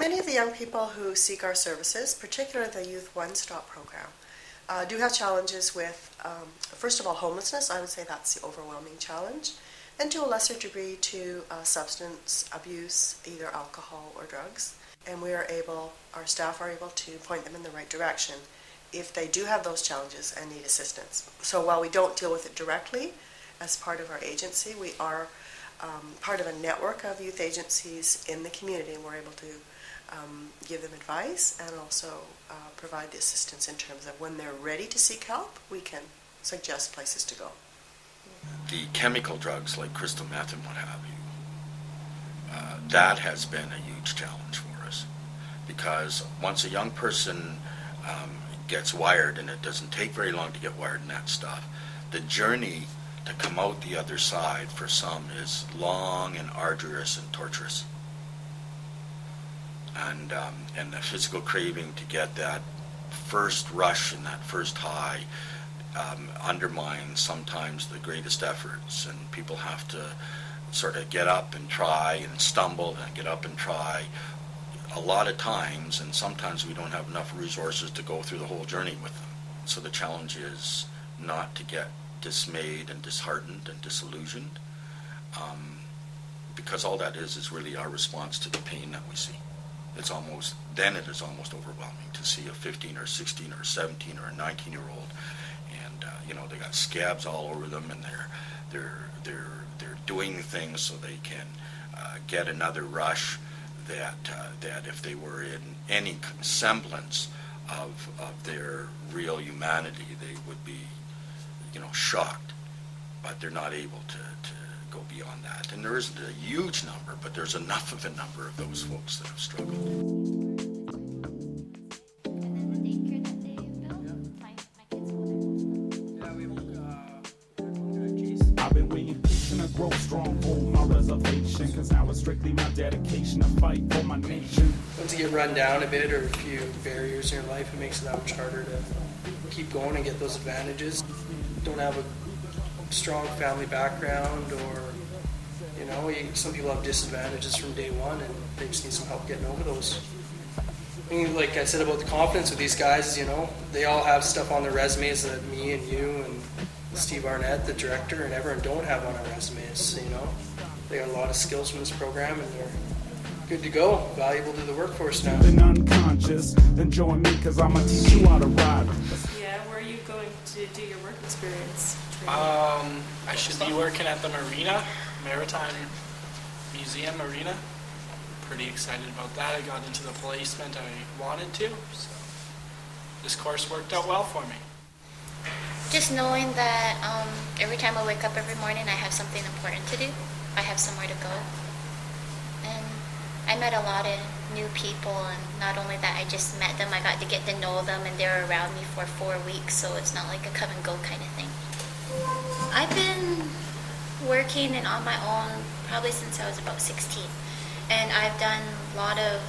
Many of the young people who seek our services, particularly the Youth One Stop program, do have challenges with, first of all, homelessness. I would say that's the overwhelming challenge, and to a lesser degree to substance abuse, either alcohol or drugs. And our staff are able to point them in the right direction if they do have those challenges and need assistance. So while we don't deal with it directly as part of our agency, we are part of a network of youth agencies in the community, and we're able to give them advice and also provide the assistance in terms of when they're ready to seek help, we can suggest places to go. The chemical drugs like crystal meth and what have you, that has been a huge challenge for us, because once a young person gets wired, and it doesn't take very long to get wired in that stuff, the journey to come out the other side for some is long and arduous and torturous. And the physical craving to get that first rush and that first high undermines sometimes the greatest efforts, and people have to sort of get up and try and stumble and get up and try a lot of times, and sometimes we don't have enough resources to go through the whole journey with them. So the challenge is not to get dismayed and disheartened and disillusioned, because all that is really our response to the pain that we see. It is almost overwhelming to see a 15 or 16 or 17 or a 19-year-old, and they got scabs all over them, and they're doing things so they can get another rush that if they were in any semblance of their real humanity, they would be shocked, but they're not able to go beyond that. And there isn't a huge number, but there's enough of a number of those folks that have struggled. I've been waiting patient to grow strong, hold my reservation, cause now it's strictly my dedication to fight for my nation. Once you get run down a bit or a few barriers in your life, it makes it that much harder to keep going and get those advantages. Don't have a strong family background, or some people have disadvantages from day one and they just need some help getting over those. I mean, like I said about the confidence with these guys, they all have stuff on their resumes that me and you and Steve Arnett, the director, and everyone don't have on our resumes. They got a lot of skills from this program, and they're good to go, valuable to the workforce now. Been unconscious, then join me cause I'ma teach you how to ride. Yeah, where are you going to do your work experience? I should be working at the Marina, Maritime Museum Marina. Pretty excited about that. I got into the placement I wanted to, so this course worked out well for me. Just knowing that every time I wake up every morning I have something important to do. I have somewhere to go. And I met a lot of new people, and not only that, I just met them, I got to get to know them, and they're around me for 4 weeks, so it's not like a come and go kind of thing. I've been working and on my own probably since I was about 16. And I've done a lot of,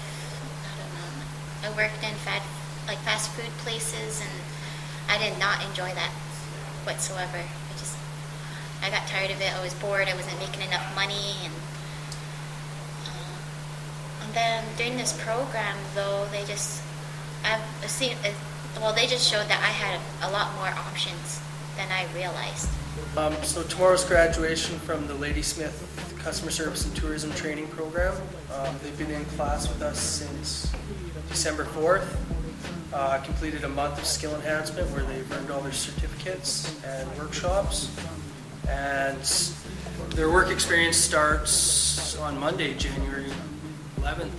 I worked in fast food places, and I did not enjoy that whatsoever. I got tired of it. I was bored. I wasn't making enough money, and then during this program, though, they just showed that I had a lot more options than I realized. So tomorrow's graduation from the Ladysmith Customer Service and Tourism Training Program. They've been in class with us since December 4th. Completed a month of skill enhancement where they've earned all their certificates and workshops. And their work experience starts on Monday, January 11th.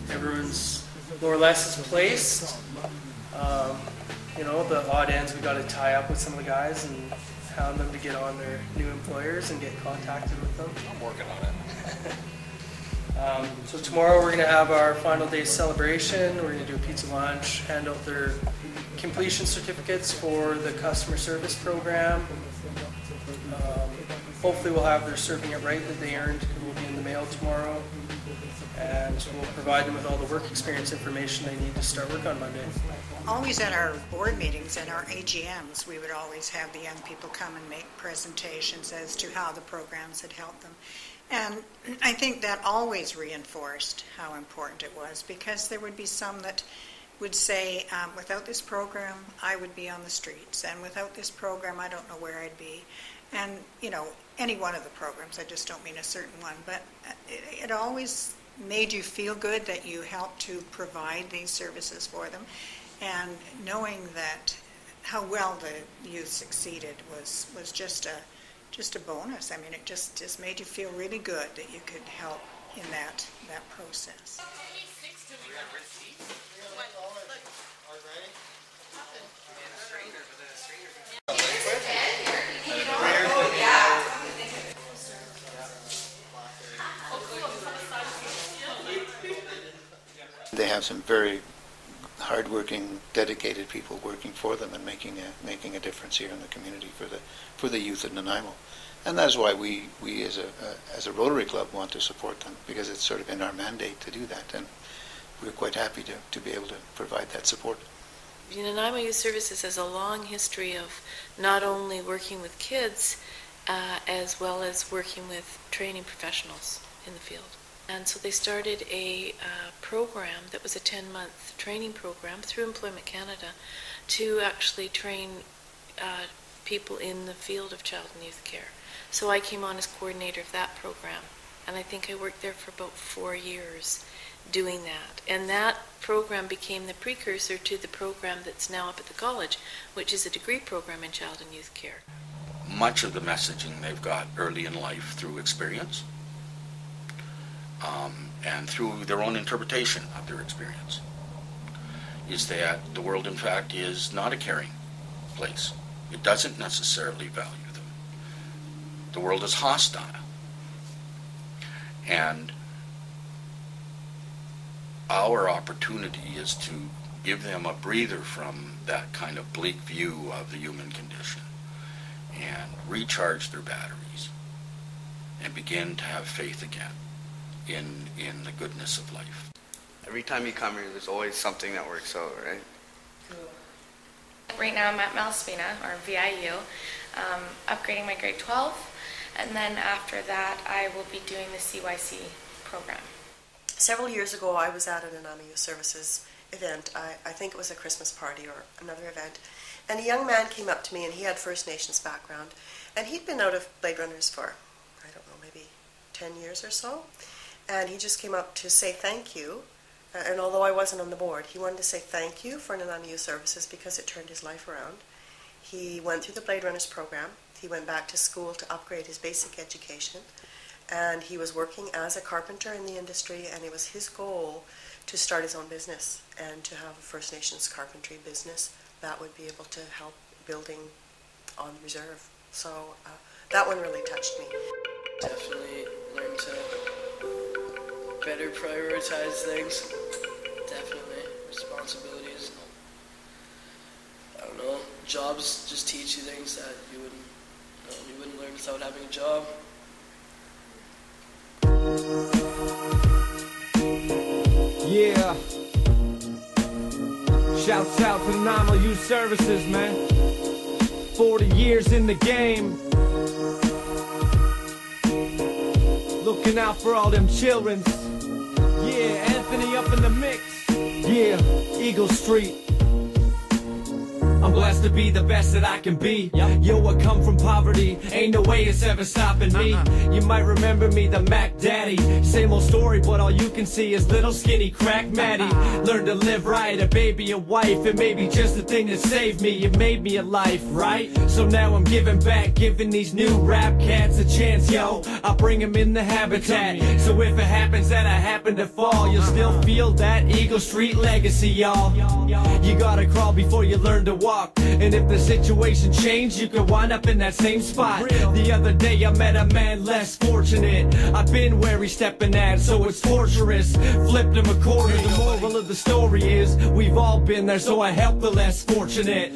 Everyone's more or less is placed. The odd ends, we got to tie up with some of the guys and hound them to get on their new employers and get contacted with them. I'm working on it. So tomorrow we're going to have our final day celebration. We're going to do a pizza lunch, hand out their completion certificates for the customer service program. Hopefully we'll have their Serving It Right that they earned. It will be in the mail tomorrow. And we'll provide them with all the work experience information they need to start work on Monday. Always at our board meetings and our AGMs, we would always have the young people come and make presentations as to how the programs had helped them. And I think that always reinforced how important it was, because there would be some that would say, without this program, I would be on the streets, and without this program, I don't know where I'd be. And, you know, any one of the programs, I just don't mean a certain one, but it always made you feel good that you helped to provide these services for them. And knowing that how well the youth succeeded was just a bonus. I mean, it just made you feel really good that you could help in that process. They have some very hardworking, dedicated people working for them and making a difference here in the community for the youth of Nanaimo, and that's why we as a Rotary Club want to support them, because it's sort of in our mandate to do that, and we're quite happy to be able to provide that support. Nanaimo Youth Services has a long history of not only working with kids as well as working with training professionals in the field. And so they started a program that was a 10-month training program through Employment Canada to actually train people in the field of child and youth care. So I came on as coordinator of that program, and I think I worked there for about 4 years doing that. And that program became the precursor to the program that's now up at the college, which is a degree program in child and youth care. Much of the messaging they've got early in life through experience, and through their own interpretation of their experience, is that the world, in fact, is not a caring place. It doesn't necessarily value them. The world is hostile. And our opportunity is to give them a breather from that kind of bleak view of the human condition and recharge their batteries and begin to have faith again in the goodness of life. Every time you come here, there's always something that works out, right? Right now I'm at Malaspina, or VIU, upgrading my grade 12, and then after that I will be doing the CYC program. Several years ago I was at a Nanaimo Youth Services event. I think it was a Christmas party or another event, and a young man came up to me, and he had First Nations background, and he'd been out of Blade Runners for, I don't know, maybe 10 years or so, and he just came up to say thank you. And although I wasn't on the board, he wanted to say thank you for Nanaimo Youth Services because it turned his life around. He went through the Blade Runners program. He went back to school to upgrade his basic education, and he was working as a carpenter in the industry, and it was his goal to start his own business and to have a First Nations carpentry business that would be able to help building on the reserve. So that one really touched me. Definitely learn to better prioritize things. Definitely. Responsibilities. I don't know. Jobs just teach you things that you wouldn't learn without having a job. Yeah. Shouts out to Nanaimo Youth Services, man. 40 years in the game. Looking out for all them children. Yeah, Anthony up in the mix. Yeah, Eagle Street. I'm blessed to be the best that I can be. Yo, I come from poverty, ain't no way it's ever stopping me. You might remember me, the Mac Daddy. Same old story, but all you can see is little skinny crack Matty. Learned to live right, a baby, a wife, and maybe just the thing that saved me. It made me a life, right? So now I'm giving back, giving these new rap cats a chance, yo. I bring them in the habitat. So if it happens that I happen to fall, you'll still feel that Eagle Street legacy, y'all. You gotta crawl before you learn to walk. And if the situation changed, you could wind up in that same spot. The other day I met a man less fortunate. I've been where he's stepping at, so it's torturous. Flipped him a quarter. The moral of the story is we've all been there, so I help the less fortunate.